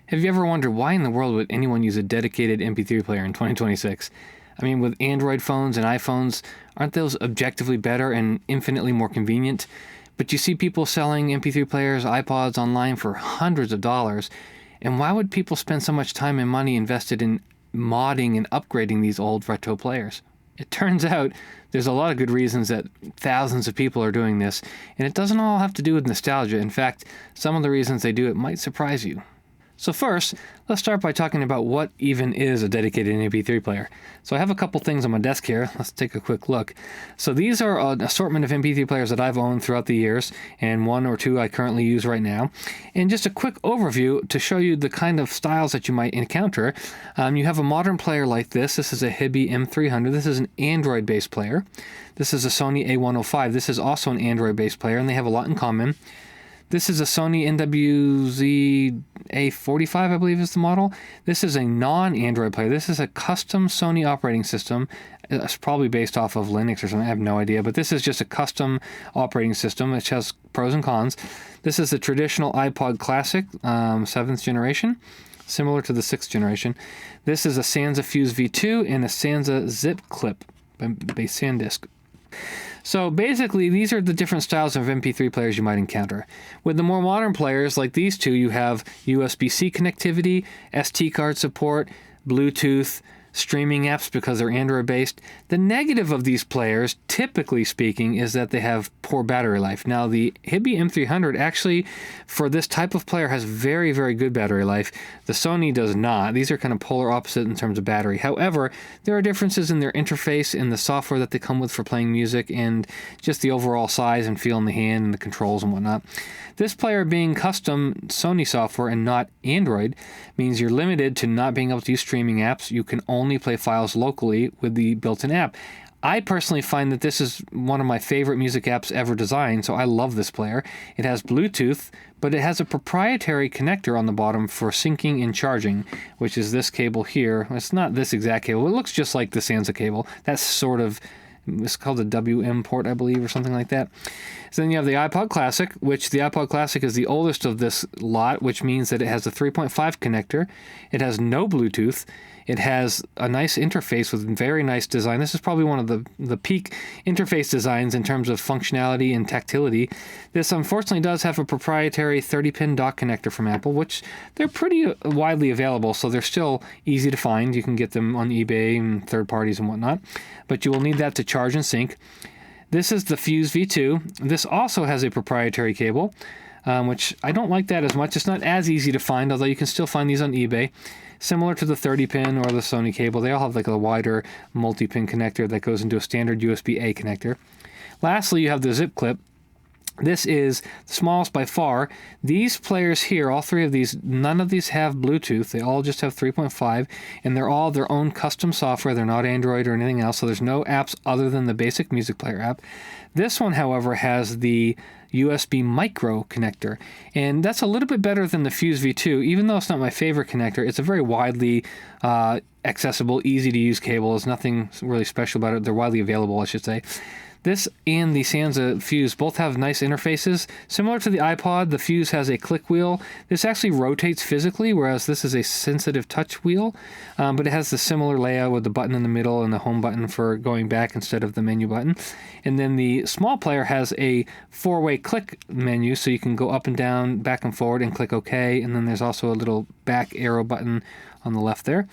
Have you ever wondered why in the world would anyone use a dedicated MP3 player in 2026? I mean, with Android phones and iPhones, aren't those objectively better and infinitely more convenient? But you see people selling MP3 players, iPods online for hundreds of dollars. And why would people spend so much time and money invested in modding and upgrading these old retro players? It turns out there's a lot of good reasons that thousands of people are doing this, and it doesn't all have to do with nostalgia. In fact, some of the reasons they do it might surprise you. So first, let's start by talking about what even is a dedicated MP3 player. So I have a couple things on my desk here. Let's take a quick look. So these are an assortment of MP3 players that I've owned throughout the years, and one or two I currently use right now. And just a quick overview to show you the kind of styles that you might encounter. You have a modern player like this. This is a Hibi M300. This is an Android-based player. This is a Sony A105. This is also an Android-based player, and they have a lot in common. This is a Sony NWZ A45, I believe is the model. This is a non-Android player. This is a custom Sony operating system. It's probably based off of Linux or something. I have no idea. But this is just a custom operating system, which has pros and cons. This is a traditional iPod Classic, 7th generation, similar to the 6th generation. This is a Sansa Fuse V2 and a Sansa Zip Clip by SanDisk. So basically, these are the different styles of MP3 players you might encounter. With the more modern players, like these two, you have USB-C connectivity, SD card support, Bluetooth, streaming apps because they're Android-based. The negative of these players, typically speaking, is that they have poor battery life. Now, the Hibi M300 actually, for this type of player, has very, very good battery life. The Sony does not. These are kind of polar opposite in terms of battery. However, there are differences in their interface and the software that they come with for playing music and just the overall size and feel in the hand and the controls and whatnot. This player being custom Sony software and not Android means you're limited to not being able to use streaming apps. You can only play files locally with the built-in app. I personally find that this is one of my favorite music apps ever designed, so I love this player. It has Bluetooth, but it has a proprietary connector on the bottom for syncing and charging, which is this cable here. It's not this exact cable. It looks just like the Sansa cable. That's sort of, it's called a WM port, I believe, or something like that. So then you have the iPod Classic, which the iPod Classic is the oldest of this lot, which means that it has a 3.5 connector. It has no Bluetooth. It has a nice interface with very nice design. This is probably one of the peak interface designs in terms of functionality and tactility. This unfortunately does have a proprietary 30-pin dock connector from Apple, which they're pretty widely available, so they're still easy to find. You can get them on eBay and third parties and whatnot, but you will need that to charge and sync. This is the Fuse V2. This also has a proprietary cable, which I don't like that as much. It's not as easy to find, although you can still find these on eBay. Similar to the 30-pin or the Sony cable, they all have like a wider multi-pin connector that goes into a standard USB-A connector. Lastly, you have the zip clip. This is the smallest by far. These players here, all three of these, none of these have Bluetooth. They all just have 3.5, and they're all their own custom software. They're not Android or anything else, so there's no apps other than the basic music player app. This one, however, has the USB micro connector, and that's a little bit better than the Fuse V2. Even though it's not my favorite connector, it's a very widely accessible, easy to use cable. There's nothing really special about it. They're widely available, I should say. This and the Sansa Fuse both have nice interfaces. Similar to the iPod, the Fuse has a click wheel. This actually rotates physically, whereas this is a sensitive touch wheel, but it has the similar layout with the button in the middle and the home button for going back instead of the menu button. And then the small player has a 4-way click menu, so you can go up and down, back and forward, and click OK. And then there's also a little back arrow button on the left there.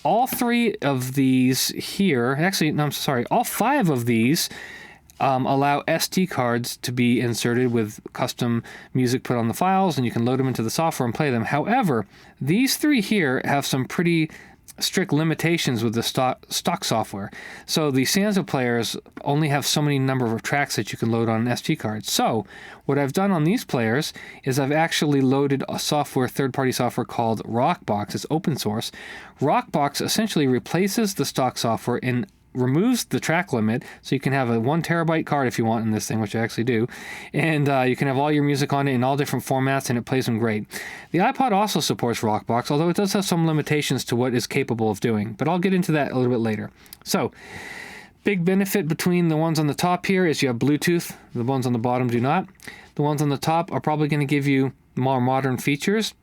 All three of these here, actually, no, I'm sorry, all five of these allow SD cards to be inserted with custom music put on the files, and you can load them into the software and play them. However, these three here have some pretty strict limitations with the stock software. So the Sansa players only have so many number of tracks that you can load on an SD card. So what I've done on these players is I've actually loaded a third-party software called Rockbox. It's open source. Rockbox essentially replaces the stock software and removes the track limit, so you can have a 1 terabyte card if you want in this thing, which I actually do, and you can have all your music on it in all different formats, and it plays them great. The iPod also supports Rockbox, although it does have some limitations to what it's capable of doing, but I'll get into that a little bit later. So, big benefit between the ones on the top here is you have Bluetooth. The ones on the bottom do not. The ones on the top are probably going to give you more modern features.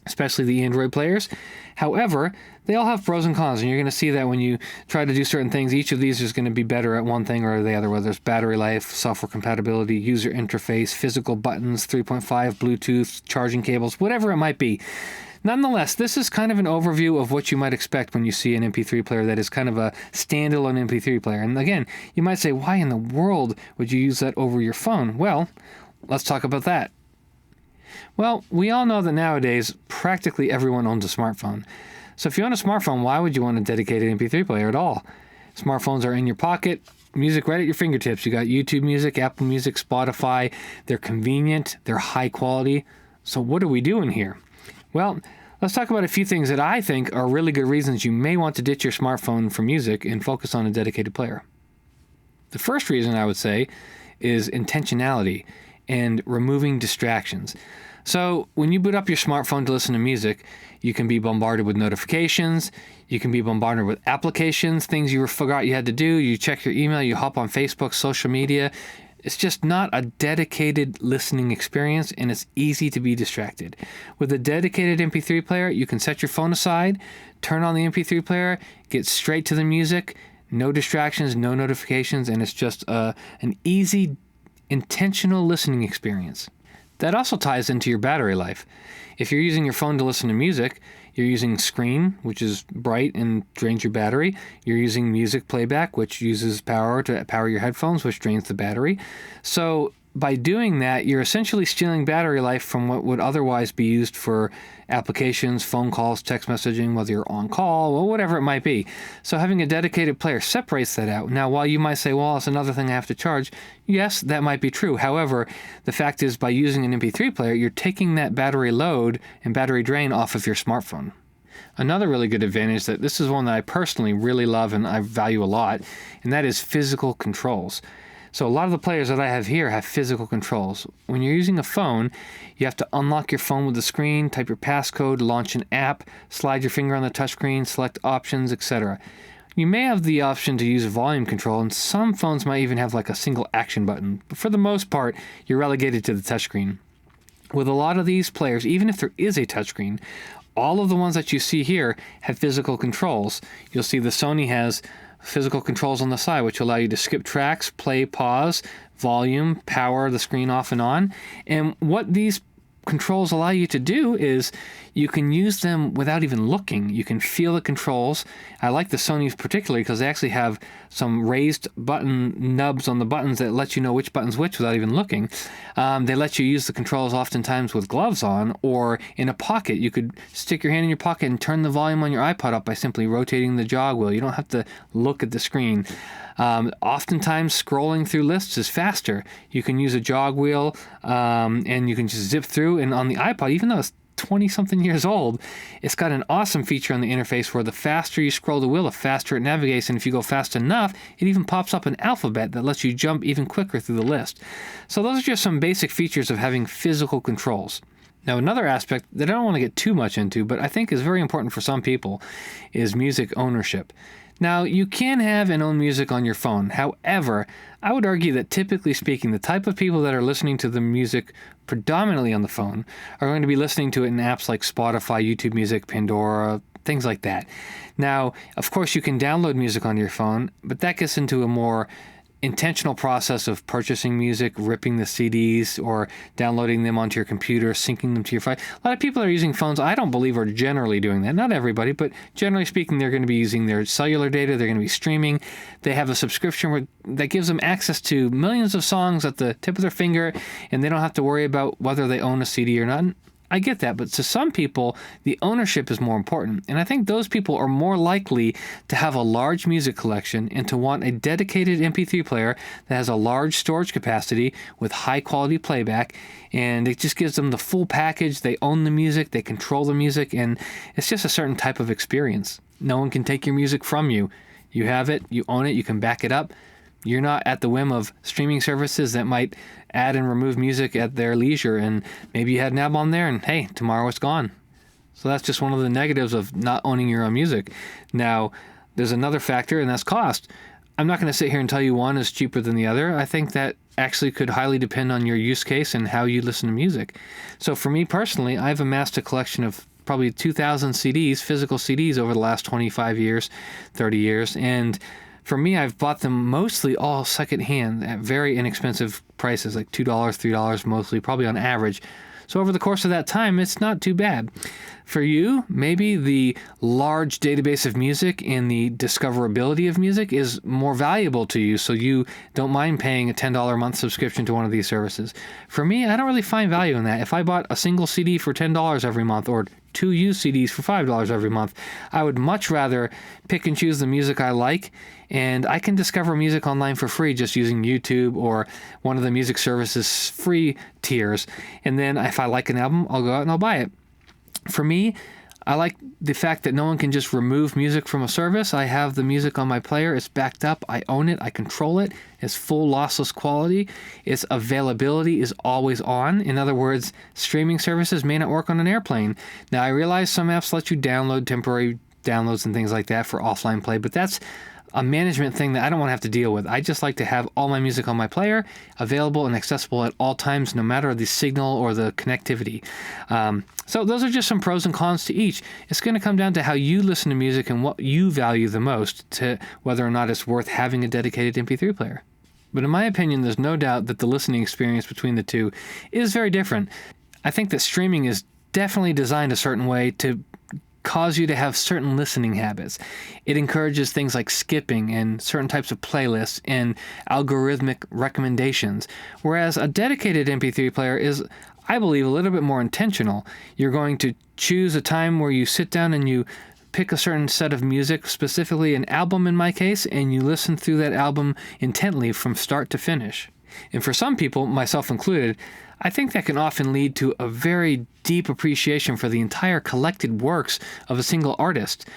especially the Android players. However, they all have pros and cons, and you're going to see that when you try to do certain things. Each of these is going to be better at one thing or the other, whether it's battery life, software compatibility, user interface, physical buttons, 3.5, Bluetooth, charging cables, whatever it might be. Nonetheless, this is kind of an overview of what you might expect when you see an MP3 player that is kind of a standalone MP3 player. And again, you might say, why in the world would you use that over your phone? Well, let's talk about that. Well, we all know that nowadays, practically everyone owns a smartphone. So if you own a smartphone, why would you want a dedicated MP3 player at all? Smartphones are in your pocket, music right at your fingertips. You got YouTube Music, Apple Music, Spotify. They're convenient, they're high quality. So what are we doing here? Well, let's talk about a few things that I think are really good reasons you may want to ditch your smartphone for music and focus on a dedicated player. The first reason I would say is intentionality and removing distractions. So when you boot up your smartphone to listen to music, you can be bombarded with notifications, you can be bombarded with applications, things you forgot you had to do, you check your email, you hop on Facebook, social media. It's just not a dedicated listening experience, and it's easy to be distracted. With a dedicated MP3 player, you can set your phone aside, turn on the MP3 player, get straight to the music, no distractions, no notifications, and it's just an easy, intentional listening experience. That also ties into your battery life. If you're using your phone to listen to music, you're using screen, which is bright and drains your battery. You're using music playback, which uses power to power your headphones, which drains the battery. So by doing that, you're essentially stealing battery life from what would otherwise be used for applications, phone calls, text messaging, whether you're on call, or whatever it might be. So having a dedicated player separates that out. Now, while you might say, well, it's another thing I have to charge, yes, that might be true. However, the fact is, by using an MP3 player, you're taking that battery load and battery drain off of your smartphone. Another really good advantage, that this is one that I personally really love and I value a lot, and that is physical controls. So a lot of the players that I have here have physical controls. When you're using a phone, you have to unlock your phone with the screen, type your passcode, launch an app, slide your finger on the touchscreen, select options, etc. You may have the option to use volume control, and some phones might even have like a single action button. But for the most part, you're relegated to the touchscreen. With a lot of these players, even if there is a touchscreen, all of the ones that you see here have physical controls. You'll see the Sony has physical controls on the side, which allow you to skip tracks, play, pause, volume, power the screen off and on. And what these controls allow you to do is you can use them without even looking. You can feel the controls. I like the Sony's particularly because they actually have some raised button nubs on the buttons that let you know which button's which without even looking. They let you use the controls oftentimes with gloves on or in a pocket. You could stick your hand in your pocket and turn the volume on your iPod up by simply rotating the jog wheel. You don't have to look at the screen. Oftentimes scrolling through lists is faster. You can use a jog wheel and you can just zip through. And on the iPod, even though it's 20-something years old, it's got an awesome feature on the interface where the faster you scroll the wheel, the faster it navigates. And if you go fast enough, it even pops up an alphabet that lets you jump even quicker through the list. So those are just some basic features of having physical controls. Now, another aspect that I don't want to get too much into, but I think is very important for some people, is music ownership. Now, you can have and own music on your phone. However, I would argue that typically speaking, the type of people that are listening to the music predominantly on the phone are going to be listening to it in apps like Spotify, YouTube Music, Pandora, things like that. Now, of course, you can download music on your phone, but that gets into a more intentional process of purchasing music, ripping the CDs, or downloading them onto your computer, syncing them to your phone. A lot of people are using phones, I don't believe, are generally doing that. Not everybody, but generally speaking, they're going to be using their cellular data, they're going to be streaming. They have a subscription that gives them access to millions of songs at the tip of their finger, and they don't have to worry about whether they own a CD or not. I get that, but to some people, the ownership is more important. And I think those people are more likely to have a large music collection and to want a dedicated MP3 player that has a large storage capacity with high quality playback. And it just gives them the full package. They own the music, they control the music, and it's just a certain type of experience. No one can take your music from you. You have it, you own it, you can back it up. You're not at the whim of streaming services that might add and remove music at their leisure, and maybe you had an album on there and hey, tomorrow it's gone. So that's just one of the negatives of not owning your own music. Now, there's another factor, and that's cost. I'm not going to sit here and tell you one is cheaper than the other. I think that actually could highly depend on your use case and how you listen to music. So for me personally, I've amassed a collection of probably 2,000 CDs, physical CDs over the last 25 years, 30 years. And for me, I've bought them mostly all secondhand at very inexpensive prices, like $2, $3 mostly, probably on average. So over the course of that time, it's not too bad. For you, maybe the large database of music and the discoverability of music is more valuable to you, so you don't mind paying a $10 a month subscription to one of these services. For me, I don't really find value in that. If I bought a single CD for $10 every month or 2 used CDs for $5 every month, I would much rather pick and choose the music I like, and I can discover music online for free just using YouTube or one of the music services free tiers. And then if I like an album, I'll go out and I'll buy it. For me, I like the fact that no one can just remove music from a service. I have the music on my player. It's backed up. I own it. I control it. It's full lossless quality. Its availability is always on. In other words, streaming services may not work on an airplane. Now, I realize some apps let you download temporary downloads and things like that for offline play, but that's a management thing that I don't want to have to deal with. I just like to have all my music on my player, available and accessible at all times, no matter the signal or the connectivity. So those are just some pros and cons to each. It's going to come down to how you listen to music and what you value the most to whether or not it's worth having a dedicated MP3 player. But in my opinion, there's no doubt that the listening experience between the two is very different. I think that streaming is definitely designed a certain way to cause you to have certain listening habits. It encourages things like skipping and certain types of playlists and algorithmic recommendations, whereas a dedicated MP3 player is, I believe, a little bit more intentional. You're going to choose a time where you sit down and you pick a certain set of music, specifically an album in my case, and you listen through that album intently from start to finish. And for some people, myself included, I think that can often lead to a very deep appreciation for the entire collected works of a single artist.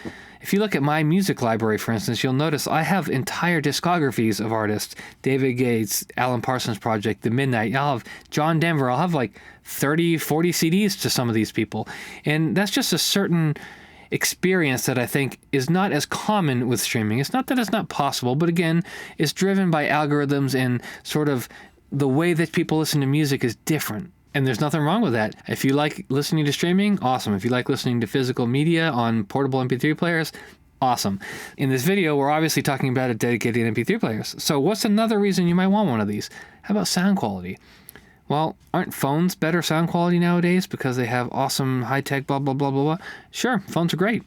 If you look at my music library, for instance, you'll notice I have entire discographies of artists. David Gates, Alan Parsons Project, The Midnight. I'll have John Denver. I'll have like 30, 40 CDs to some of these people. And that's just a certain experience that I think is not as common with streaming. It's not that it's not possible, but again, it's driven by algorithms and sort of the way that people listen to music is different. And there's nothing wrong with that. If you like listening to streaming, awesome. If you like listening to physical media on portable MP3 players, awesome. In this video, we're obviously talking about a dedicated MP3 players. So what's another reason you might want one of these? How about sound quality? Well, aren't phones better sound quality nowadays because they have awesome high-tech blah, blah, blah, blah, blah? Sure, phones are great.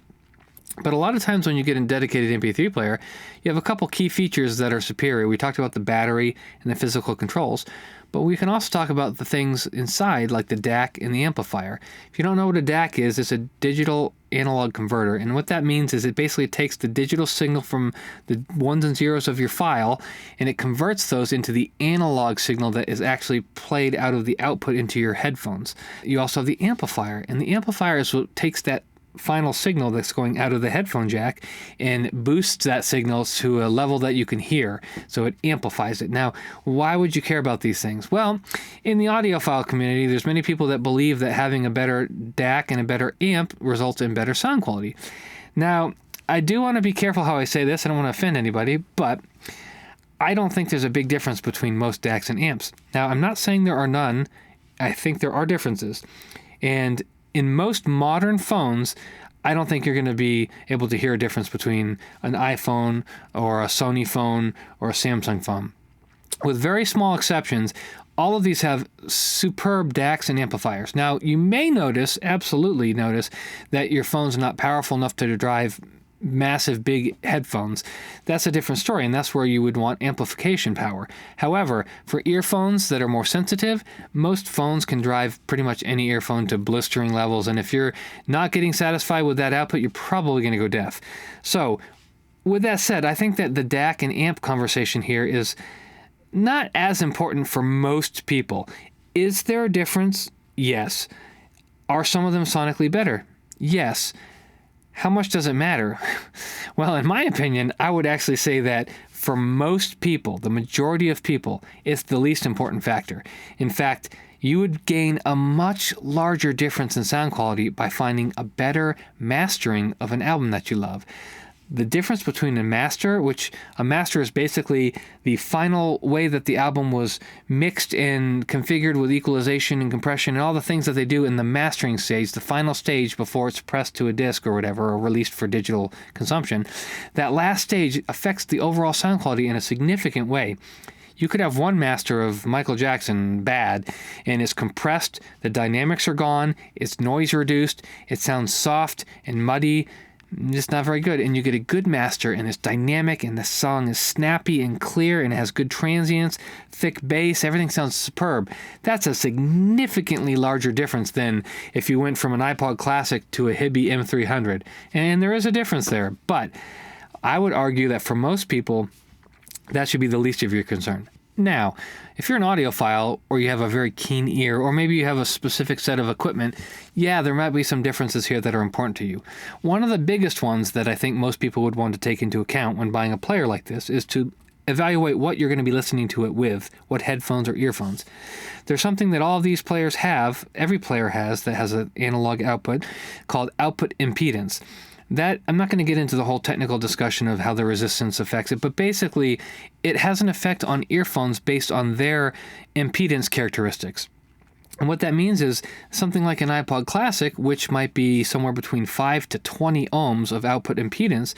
But a lot of times when you get a dedicated MP3 player, you have a couple key features that are superior. We talked about the battery and the physical controls, but we can also talk about the things inside like the DAC and the amplifier. If you don't know what a DAC is, it's a digital analog converter, and what that means is it basically takes the digital signal from the ones and zeros of your file and it converts those into the analog signal that is actually played out of the output into your headphones. You also have the amplifier, and the amplifier is what takes that final signal that's going out of the headphone jack and boosts that signal to a level that you can hear, so it amplifies it. Now, why would you care about these things? Well, in the audiophile community, there's many people that believe that having a better DAC and a better amp results in better sound quality. Now, I do want to be careful how I say this. I don't want to offend anybody, but I don't think there's a big difference between most DACs and amps. Now, I'm not saying there are none. I think there are differences. And in most modern phones, I don't think you're going to be able to hear a difference between an iPhone or a Sony phone or a Samsung phone. With very small exceptions, all of these have superb DACs and amplifiers. Now, you may notice, absolutely notice, that your phone's not powerful enough to drive massive big headphones. That's a different story, and that's where you would want amplification power. However, for earphones that are more sensitive, most phones can drive pretty much any earphone to blistering levels, and if you're not getting satisfied with that output, you're probably going to go deaf. So, with that said, I think that the DAC and amp conversation here is not as important for most people. Is there a difference? Yes. Are some of them sonically better? Yes. How much does it matter? Well, in my opinion, I would actually say that for most people, the majority of people, it's the least important factor. In fact, you would gain a much larger difference in sound quality by finding a better mastering of an album that you love. The difference between a master, which a master is basically the final way that the album was mixed and configured with equalization and compression and all the things that they do in the mastering stage, the final stage before it's pressed to a disc or whatever, or released for digital consumption. That last stage affects the overall sound quality in a significant way. You could have one master of Michael Jackson, bad, and it's compressed, the dynamics are gone, it's noise reduced, it sounds soft and muddy, just not very good. And you get a good master, and it's dynamic, and the song is snappy and clear, and it has good transients, thick bass, everything sounds superb. That's a significantly larger difference than if you went from an iPod Classic to a Hibby M300. And there is a difference there, but I would argue that for most people, that should be the least of your concern. Now, if you're an audiophile, or you have a very keen ear, or maybe you have a specific set of equipment, yeah, there might be some differences here that are important to you. One of the biggest ones that I think most people would want to take into account when buying a player like this is to evaluate what you're going to be listening to it with, what headphones or earphones. There's something that all of these players have, every player has, that has an analog output called output impedance. That, I'm not going to get into the whole technical discussion of how the resistance affects it, but basically it has an effect on earphones based on their impedance characteristics. And what that means is something like an iPod Classic, which might be somewhere between 5 to 20 ohms of output impedance,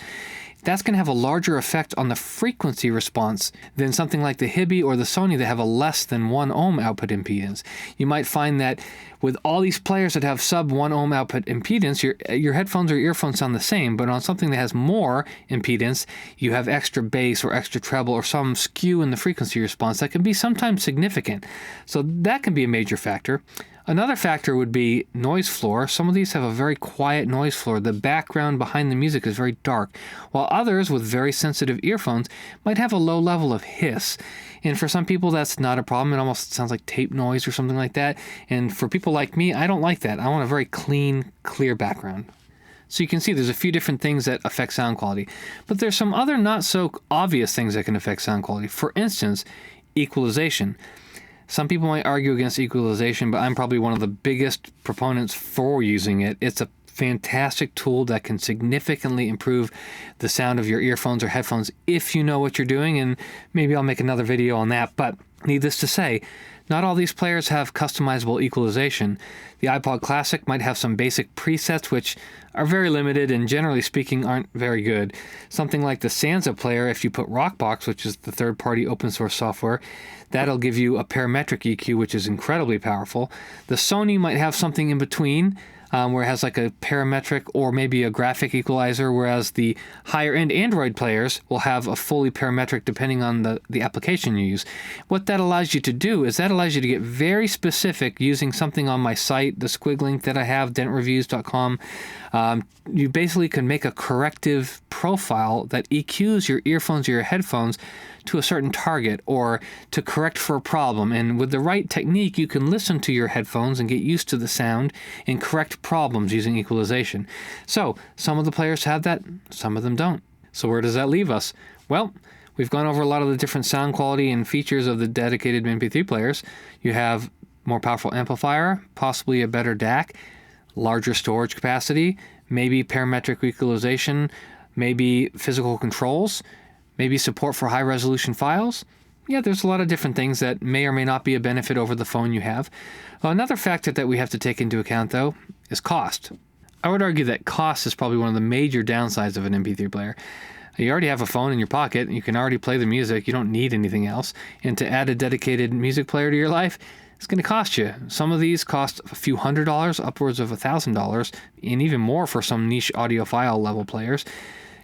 that's going to have a larger effect on the frequency response than something like the Hibby or the Sony that have a less than 1 ohm output impedance. You might find that with all these players that have sub 1 ohm output impedance, your headphones or earphones sound the same, but on something that has more impedance, you have extra bass or extra treble or some skew in the frequency response that can be sometimes significant. So that can be a major factor. Another factor would be noise floor. Some of these have a very quiet noise floor. The background behind the music is very dark, while others with very sensitive earphones might have a low level of hiss. And for some people, that's not a problem. It almost sounds like tape noise or something like that. And for people like me, I don't like that. I want a very clean, clear background. So you can see there's a few different things that affect sound quality. But there's some other not so obvious things that can affect sound quality. For instance, equalization. Some people might argue against equalization, but I'm probably one of the biggest proponents for using it. It's a fantastic tool that can significantly improve the sound of your earphones or headphones if you know what you're doing, and maybe I'll make another video on that. But needless to say, not all these players have customizable equalization. The iPod Classic might have some basic presets which are very limited and generally speaking aren't very good. Something like the Sansa player, if you put Rockbox, which is the third-party open source software, that'll give you a parametric EQ, which is incredibly powerful. The Sony might have something in between, where it has like a parametric or maybe a graphic equalizer, whereas the higher-end Android players will have a fully parametric depending on the application you use. What that allows you to do is that allows you to get very specific using something on my site, the squig link that I have, dentReviews.com. You basically can make a corrective profile that EQs your earphones or your headphones to a certain target or to correct for a problem. And with the right technique, you can listen to your headphones and get used to the sound and correct problems using equalization. So some of the players have that, some of them don't. So where does that leave us? Well, we've gone over a lot of the different sound quality and features of the dedicated MP3 players. You have more powerful amplifier, possibly a better DAC, larger storage capacity, maybe parametric equalization, maybe physical controls, maybe support for high-resolution files. Yeah, there's a lot of different things that may or may not be a benefit over the phone you have. Well, another factor that we have to take into account, though, is cost. I would argue that cost is probably one of the major downsides of an MP3 player. You already have a phone in your pocket, you can already play the music, you don't need anything else. And to add a dedicated music player to your life, it's going to cost you. Some of these cost a few $100, upwards of $1,000, and even more for some niche audiophile level players.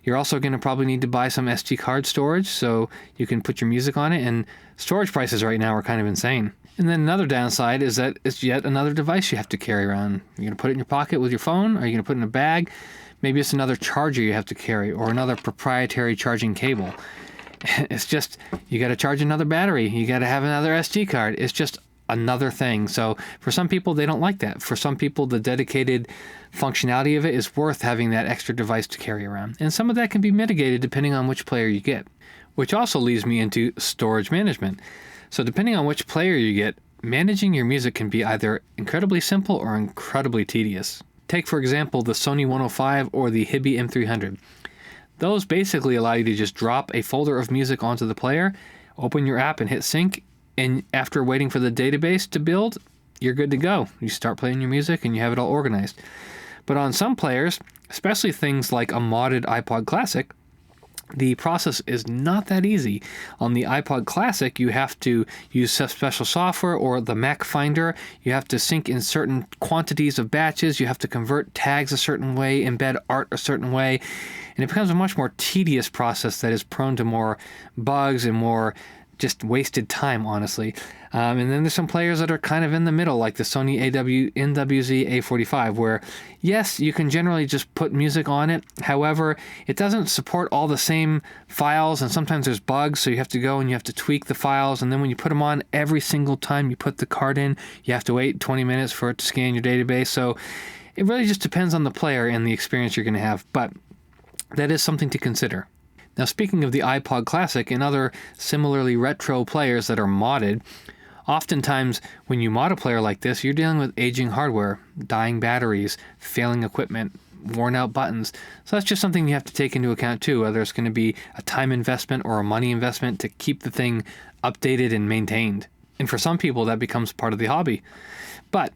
You're also going to probably need to buy some SD card storage so you can put your music on it, and storage prices right now are kind of insane. And then another downside is that it's yet another device you have to carry around. You're going to put it in your pocket with your phone, or you're going to put it in a bag. Maybe it's another charger you have to carry, or another proprietary charging cable. It's just, you got to charge another battery. You got to have another SD card. It's just another thing. So for some people, they don't like that. For some people, the dedicated functionality of it is worth having that extra device to carry around. And some of that can be mitigated depending on which player you get, which also leads me into storage management. So depending on which player you get, managing your music can be either incredibly simple or incredibly tedious. Take, for example, the Sony 105 or the Hibby M300. Those basically allow you to just drop a folder of music onto the player, open your app and hit sync, and after waiting for the database to build, you're good to go. You start playing your music and you have it all organized. But on some players, especially things like a modded iPod Classic, the process is not that easy. On the iPod Classic, you have to use special software or the Mac Finder. You have to sync in certain quantities of batches. You have to convert tags a certain way, embed art a certain way. And it becomes a much more tedious process that is prone to more bugs and more just wasted time, honestly. And then there's some players that are kind of in the middle, like the Sony NWZ A45, where, yes, you can generally just put music on it. However, it doesn't support all the same files, and sometimes there's bugs, so you have to go and you have to tweak the files. And then when you put them on, every single time you put the card in, you have to wait 20 minutes for it to scan your database. So it really just depends on the player and the experience you're going to have. But that is something to consider. Now, speaking of the iPod Classic and other similarly retro players that are modded, oftentimes when you mod a player like this, you're dealing with aging hardware, dying batteries, failing equipment, worn out buttons. So that's just something you have to take into account too, whether it's going to be a time investment or a money investment to keep the thing updated and maintained. And for some people, that becomes part of the hobby. But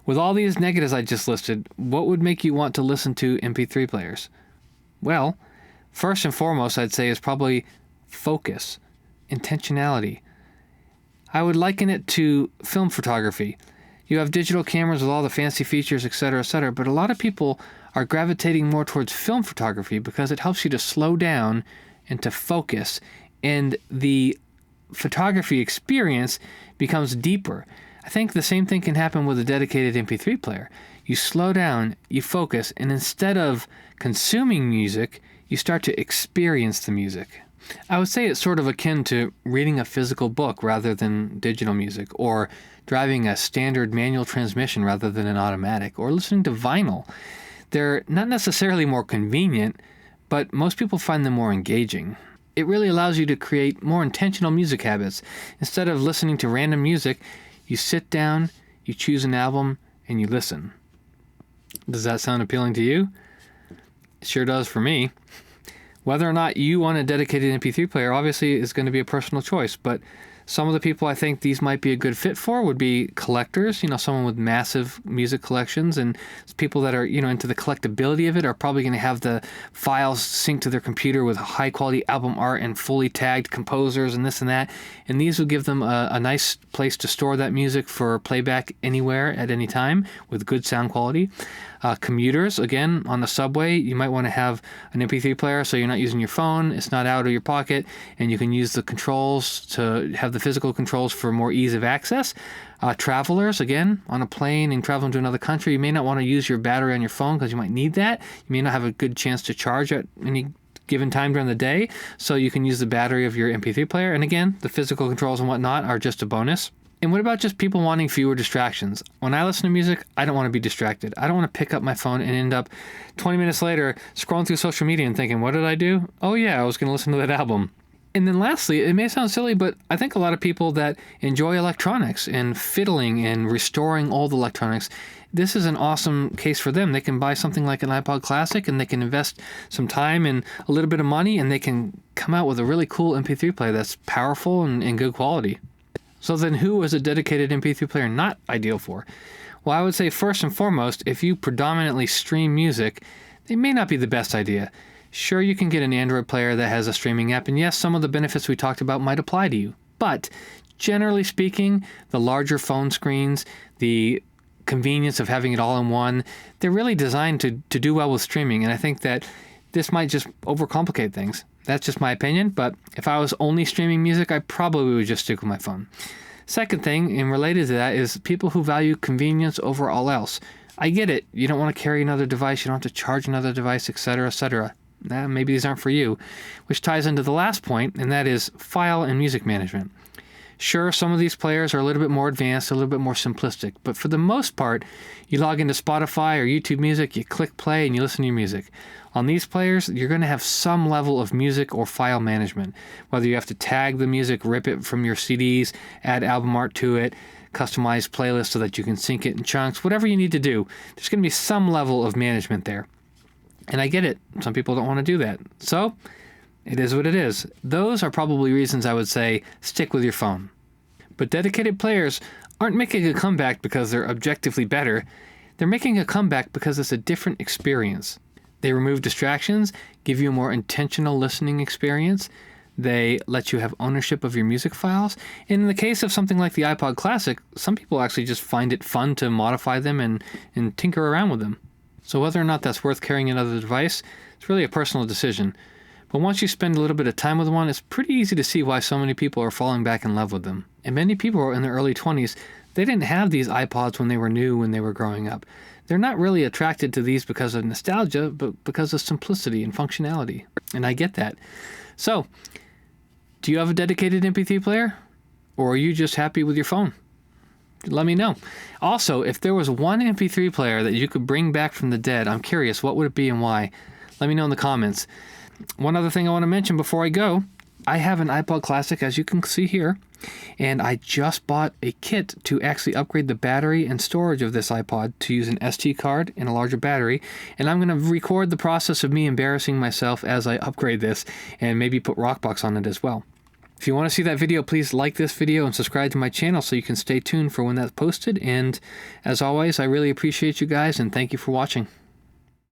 with all these negatives I just listed, what would make you want to listen to MP3 players? Well, first and foremost, I'd say is probably focus, intentionality. I would liken it to film photography. You have digital cameras with all the fancy features, etc., but a lot of people are gravitating more towards film photography because it helps you to slow down and to focus, and the photography experience becomes deeper. I think the same thing can happen with a dedicated MP3 player. You slow down, you focus, and instead of consuming music, you start to experience the music. I would say it's sort of akin to reading a physical book rather than digital music, or driving a standard manual transmission rather than an automatic, or listening to vinyl. They're not necessarily more convenient, but most people find them more engaging. It really allows you to create more intentional music habits. Instead of listening to random music, you sit down, you choose an album, and you listen. Does that sound appealing to you? It sure does for me. Whether or not you want a dedicated MP3 player obviously is going to be a personal choice, but some of the people I think these might be a good fit for would be collectors, someone with massive music collections, and people that are, into the collectability of it are probably going to have the files synced to their computer with high quality album art and fully tagged composers and this and that. And these will give them a nice place to store that music for playback anywhere at any time with good sound quality. Commuters, again, on the subway, you might want to have an MP3 player so you're not using your phone, it's not out of your pocket, and you can use the controls to have the physical controls for more ease of access. Travelers, again, on a plane and traveling to another country, you may not want to use your battery on your phone because you might need that. You may not have a good chance to charge at any given time during the day, so you can use the battery of your MP3 player. And again, the physical controls and whatnot are just a bonus. And what about just people wanting fewer distractions? When I listen to music, I don't want to be distracted. I don't want to pick up my phone and end up 20 minutes later scrolling through social media and thinking, what did I do? Oh yeah, I was going to listen to that album. And then lastly, it may sound silly, but I think a lot of people that enjoy electronics and fiddling and restoring old electronics, this is an awesome case for them. They can buy something like an iPod Classic and they can invest some time and a little bit of money and they can come out with a really cool MP3 player that's powerful and good quality. So then who is a dedicated MP3 player not ideal for? Well, I would say first and foremost, if you predominantly stream music, they may not be the best idea. Sure, you can get an Android player that has a streaming app, and yes, some of the benefits we talked about might apply to you. But generally speaking, the larger phone screens, the convenience of having it all in one, they're really designed to do well with streaming, and I think that this might just overcomplicate things. That's just my opinion, but if I was only streaming music, I probably would just stick with my phone. Second thing, and related to that, is people who value convenience over all else. I get it. You don't want to carry another device. You don't have to charge another device, etc., etc. Maybe these aren't for you, which ties into the last point, and that is file and music management. Sure, some of these players are a little bit more advanced, a little bit more simplistic, but for the most part, you log into Spotify or YouTube Music, you click play, and you listen to your music. On these players, you're going to have some level of music or file management, whether you have to tag the music, rip it from your CDs, add album art to it, customize playlists so that you can sync it in chunks, whatever you need to do, there's going to be some level of management there. And I get it. Some people don't want to do that. So it is what it is. Those are probably reasons I would say stick with your phone. But dedicated players aren't making a comeback because they're objectively better. They're making a comeback because it's a different experience. They remove distractions, give you a more intentional listening experience. They let you have ownership of your music files. And in the case of something like the iPod Classic, some people actually just find it fun to modify them and tinker around with them. So whether or not that's worth carrying another device, it's really a personal decision. But once you spend a little bit of time with one, it's pretty easy to see why so many people are falling back in love with them. And many people in their early 20s, they didn't have these iPods when they were new, when they were growing up. They're not really attracted to these because of nostalgia, but because of simplicity and functionality. And I get that. So, do you have a dedicated MP3 player? Or are you just happy with your phone? Let me know. Also, if there was one MP3 player that you could bring back from the dead, I'm curious, what would it be and why? Let me know in the comments. One other thing I want to mention before I go, I have an iPod Classic, as you can see here, and I just bought a kit to actually upgrade the battery and storage of this iPod to use an SD card and a larger battery, and I'm going to record the process of me embarrassing myself as I upgrade this, and maybe put Rockbox on it as well. If you want to see that video, please like this video and subscribe to my channel so you can stay tuned for when that's posted, and as always, I really appreciate you guys, and thank you for watching.